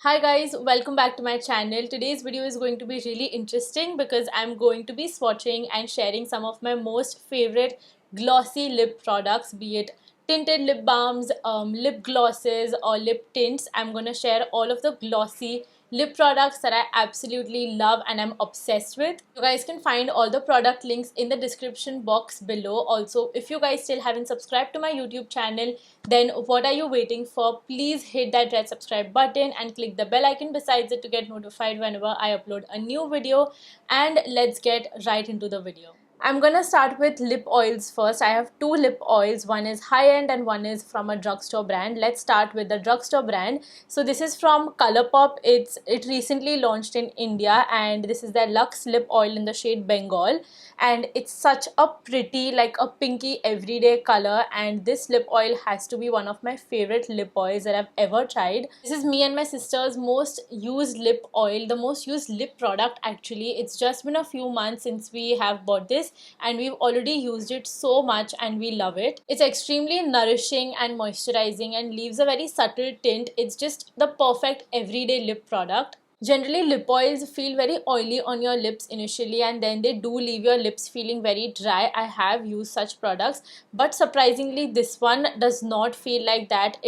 Hi guys, welcome back to my channel. Today's video is going to be really interesting because I'm going to be swatching and sharing some of my most favorite glossy lip products, be it tinted lip balms, lip glosses or lip tints. I'm going to share all of the glossy lip products that I absolutely love and I'm obsessed with. You guys can find all the product links in the description box below. Also, if you guys still haven't subscribed to my YouTube channel, then what are you waiting for? Please hit that red subscribe button and click the bell icon besides it to get notified whenever I upload a new video. And let's get right into the video. I'm gonna start with lip oils first. I have two lip oils. One is high-end and one is from a drugstore brand. Let's start with the drugstore brand. So this is from Colourpop. It recently launched in India, and this is their Luxe lip oil in the shade Bengal. And it's such a pretty, like a pinky everyday color, and this lip oil has to be one of my favorite lip oils that I've ever tried. This is me and my sister's most used lip oil, the most used lip product actually. It's just been a few months since we have bought this and we've already used it so much and we love it. It's extremely nourishing and moisturizing and leaves a very subtle tint. It's just the perfect everyday lip product. Generally, lip oils feel very oily on your lips initially and then they do leave your lips feeling very dry. I have used such products, but surprisingly this one does not feel like that.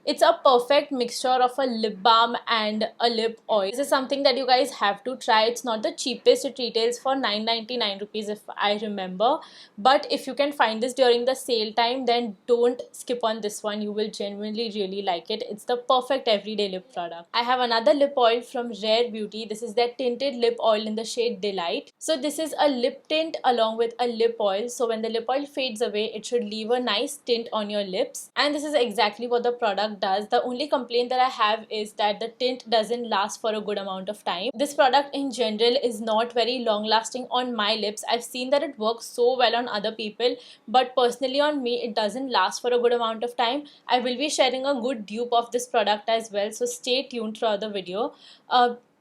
It's a perfect mixture of a lip balm and a lip oil. This is something that you guys have to try. It's not the cheapest. It retails for 9.99 rupees if I remember, but if you can find this during the sale time, then don't skip on this one. You will genuinely really like it. It's the perfect everyday lip product. I have another lip oil from Rare Beauty. This is their tinted lip oil in the shade Delight. So this is a lip tint along with a lip oil. So when the lip oil fades away, it should leave a nice tint on your lips, and this is exactly what the product does. The only complaint that I have is that the tint doesn't last for a good amount of time. This product in general is not very long lasting on my lips. I've seen that it works so well on other people, but personally on me it doesn't last for a good amount of time. I will be sharing a good dupe of this product as well, so stay tuned throughout the video.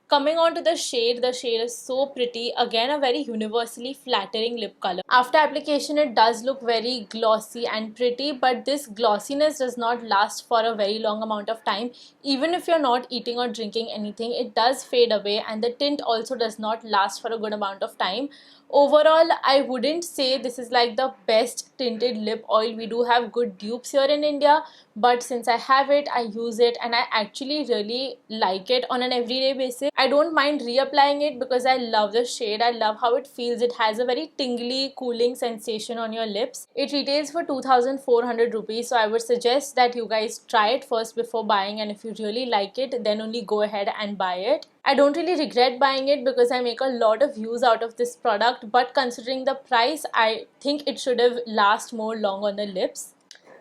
Coming on to the shade is so pretty. Again, a very universally flattering lip color. After application, it does look very glossy and pretty, but this glossiness does not last for a very long amount of time. Even if you're not eating or drinking anything, it does fade away, and the tint also does not last for a good amount of time. Overall, I wouldn't say this is like the best tinted lip oil. We do have good dupes here in India, but since I have it, I use it and I actually really like it on an everyday basis. I don't mind reapplying it because I love the shade. I love how it feels. It has a very tingly, cooling sensation on your lips. It retails for 2,400 rupees, so I would suggest that you guys try it first before buying, and if you really like it, then only go ahead and buy it. I don't really regret buying it because I make a lot of use out of this product, but considering the price, I think it should have last more long on the lips.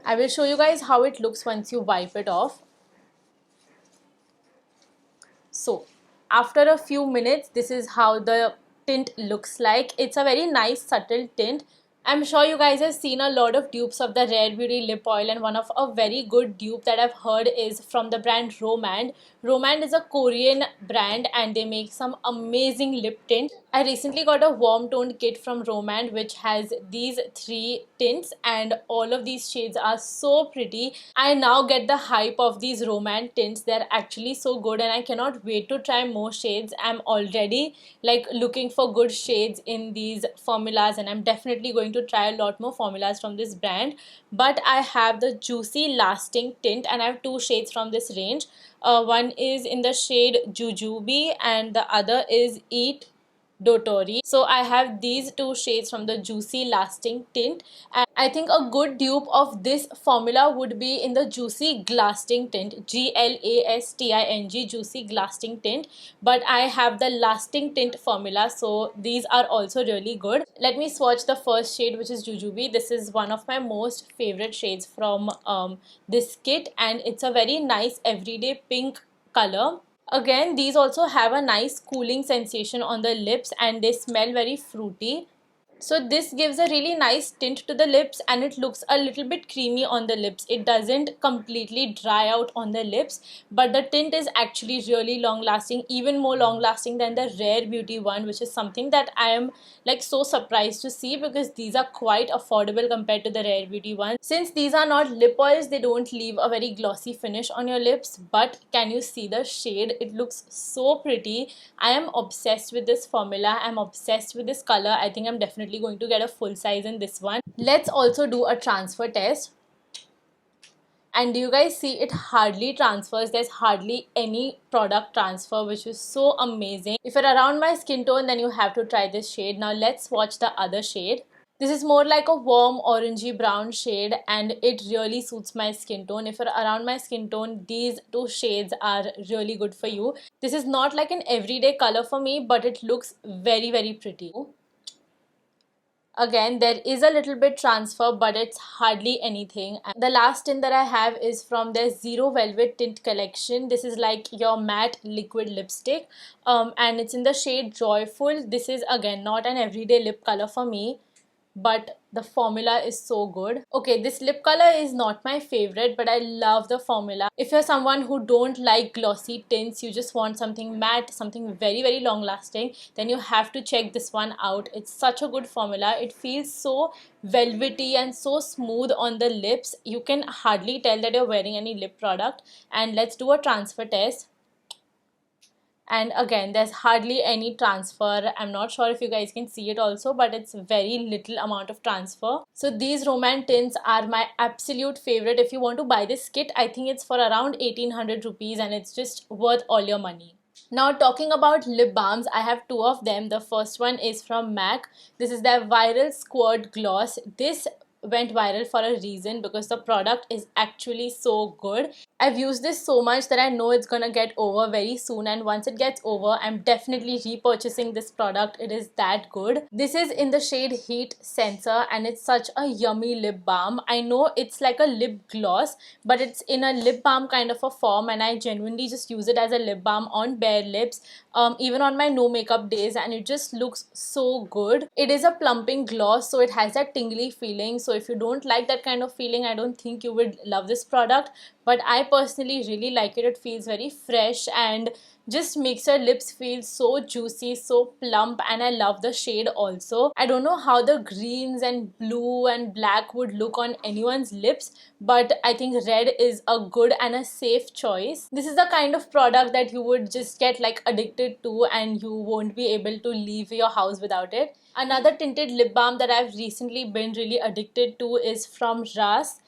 I will show you guys how it looks once you wipe it off. So after a few minutes, this is how the tint looks like. It's a very nice subtle tint. I'm sure you guys have seen a lot of dupes of the Rare Beauty lip oil, and one of a very good dupe that I've heard is from the brand Romand. Romand is a Korean brand and they make some amazing lip tint. I recently got a warm toned kit from Romand which has these three tints, and all of these shades are so pretty. I now get the hype of these Romand tints. They're actually so good and I cannot wait to try more shades. I'm already like looking for good shades in these formulas, and I'm definitely going to try a lot more formulas from this brand. But I have the Juicy Lasting tint and I have two shades from this range. One is in the shade Jujube and the other is Eat Dotori. So I have these two shades from the Juicy Lasting tint, and I think a good dupe of this formula would be in the Juicy Glasting tint, Glasting, Juicy Glasting tint, but I have the Lasting tint formula, so these are also really good. Let me swatch the first shade, which is Jujube. This is one of my most favorite shades from this kit, and it's a very nice everyday pink color. Again, these also have a nice cooling sensation on the lips and they smell very fruity. So this gives a really nice tint to the lips and it looks a little bit creamy on the lips. It doesn't completely dry out on the lips, but the tint is actually really long lasting, even more long lasting than the Rare Beauty one, which is something that I am like so surprised to see because these are quite affordable compared to the Rare Beauty one. Since these are not lip oils, they don't leave a very glossy finish on your lips, but can you see the shade? It looks so pretty. I am obsessed with this formula. I'm obsessed with this color. I think I'm definitely going to get a full size in this one. Let's also do a transfer test. And do you guys see it hardly transfers? There's hardly any product transfer, which is so amazing. If you're around my skin tone, then you have to try this shade. Now let's watch the other shade. This is more like a warm orangey brown shade and it really suits my skin tone. If you're around my skin tone, these two shades are really good for you. This is not like an everyday color for me, but it looks very, very pretty. Again, there is a little bit transfer, but it's hardly anything. And the last tint that I have is from their Zero Velvet Tint collection. This is like your matte liquid lipstick, and it's in the shade Joyful. This is again not an everyday lip color for me, but the formula is so good. Okay, this lip color is not my favorite, but I love the formula. If you're someone who don't like glossy tints, you just want something matte, something very, very long lasting, then you have to check this one out. It's such a good formula. It feels so velvety and so smooth on the lips. You can hardly tell that you're wearing any lip product. And let's do a transfer test. And again, there's hardly any transfer. I'm not sure if you guys can see it also, but it's very little amount of transfer. So these Romance tints are my absolute favorite. If you want to buy this kit, I think it's for around 1800 rupees and it's just worth all your money. Now talking about lip balms, I have two of them. The first one is from MAC. This is their Viral Squirt Gloss. This went viral for a reason because the product is actually so good. I've used this so much that I know it's gonna get over very soon, and once it gets over, I'm definitely repurchasing this product. It is that good. This is in the shade Heat Sensor and it's such a yummy lip balm. I know it's like a lip gloss, but it's in a lip balm kind of a form, and I genuinely just use it as a lip balm on bare lips, even on my no makeup days, and it just looks so good. It is a plumping gloss, so it has that tingly feeling. So if you don't like that kind of feeling, I don't think you would love this product, but I personally really like it. It feels very fresh and just makes your lips feel so juicy, so plump, and I love the shade also. I don't know how the greens and blue and black would look on anyone's lips, but I think red is a good and a safe choice. This is the kind of product that you would just get like addicted to and you won't be able to leave your house without it. Another tinted lip balm that I've recently been really addicted to is from Ras.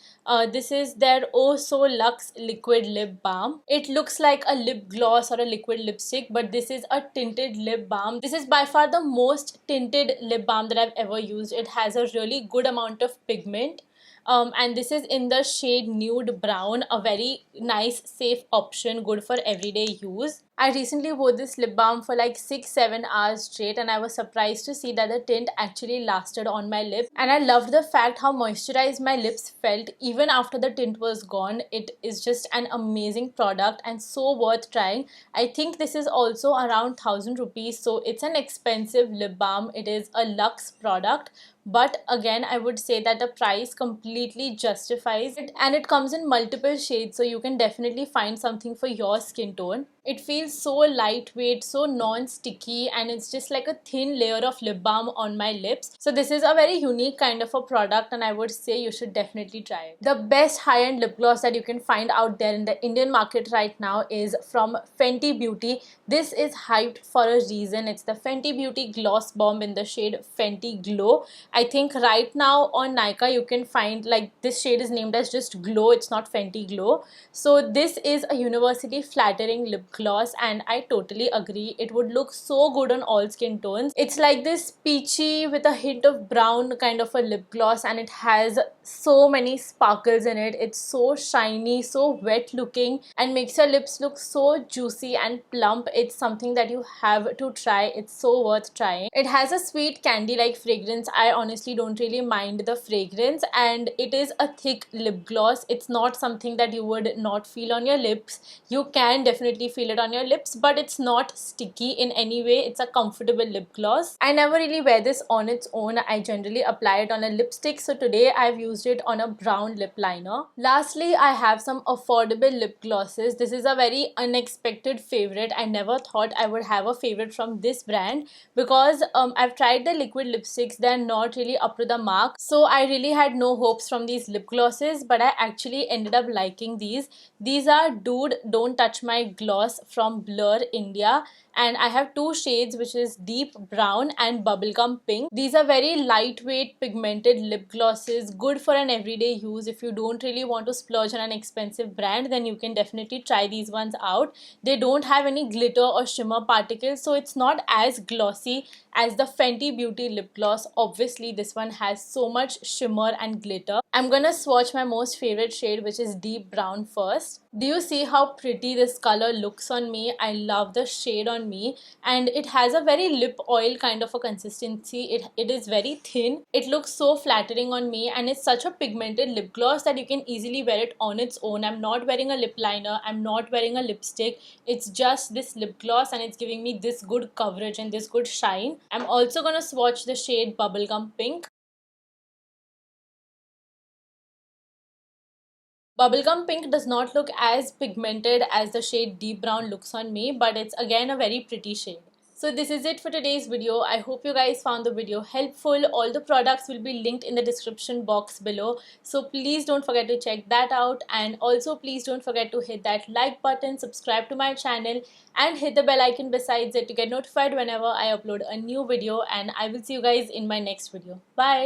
This is their Oh So Luxe Liquid Lip Balm. It looks like a lip gloss or a liquid lipstick, but this is a tinted lip balm. This is by far the most tinted lip balm that I've ever used. It has a really good amount of pigment. And this is in the shade Nude Brown, a very nice safe option, good for everyday use. I recently wore this lip balm for like 6-7 hours straight, and I was surprised to see that the tint actually lasted on my lip, and I loved the fact how moisturized my lips felt even after the tint was gone. It is just an amazing product and so worth trying. I think this is also around 1000 rupees, so it's an expensive lip balm. It is a luxe product, but again I would say that the price completely justifies it, and it comes in multiple shades, so you can definitely find something for your skin tone. It feels so lightweight, so non-sticky, and it's just like a thin layer of lip balm on my lips. So this is a very unique kind of a product, and I would say you should definitely try it. The best high-end lip gloss that you can find out there in the Indian market right now is from Fenty Beauty. This is hyped for a reason. It's the Fenty Beauty Gloss Bomb in the shade Fenty Glow. I think right now on Nykaa you can find like this shade is named as just Glow. It's not Fenty Glow. So this is a universally flattering lip gloss, and I totally agree. It would look so good on all skin tones. It's like this peachy with a hint of brown kind of a lip gloss, and it has so many sparkles in it. It's so shiny, so wet looking, and makes your lips look so juicy and plump. It's something that you have to try. It's so worth trying. It has a sweet candy like fragrance. I honestly don't really mind the fragrance, and it is a thick lip gloss. It's not something that you would not feel on your lips. You can definitely feel feel it on your lips, but it's not sticky in any way. It's a comfortable lip gloss. I never really wear this on its own. I generally apply it on a lipstick, so today I've used it on a brown lip liner. Lastly, I have some affordable lip glosses. This is a very unexpected favorite. I never thought I would have a favorite from this brand because I've tried the liquid lipsticks. They're not really up to the mark, so I really had no hopes from these lip glosses, but I actually ended up liking these. These are Dude Don't Touch My Gloss from Blur India, and I have two shades, which is deep brown and bubblegum pink. These are very lightweight pigmented lip glosses, good for an everyday use. If you don't really want to splurge on an expensive brand, then you can definitely try these ones out. They don't have any glitter or shimmer particles, so it's not as glossy as the Fenty Beauty lip gloss. Obviously this one has so much shimmer and glitter. I'm gonna swatch my most favorite shade, which is deep brown, first. Do you see how pretty this color looks on me? I love the shade on me, and it has a very lip oil kind of a consistency. It is very thin. It looks so flattering on me, and it's such a pigmented lip gloss that you can easily wear it on its own. I'm not wearing a lip liner, I'm not wearing a lipstick. It's just this lip gloss, and it's giving me this good coverage and this good shine. I'm also gonna swatch the shade Bubblegum Pink. Bubblegum Pink does not look as pigmented as the shade Deep Brown looks on me, but it's again a very pretty shade. So this is it for today's video. I hope you guys found the video helpful. All the products will be linked in the description box below, so please don't forget to check that out, and also please don't forget to hit that like button, subscribe to my channel, and hit the bell icon besides it to get notified whenever I upload a new video. And I will see you guys in my next video. Bye!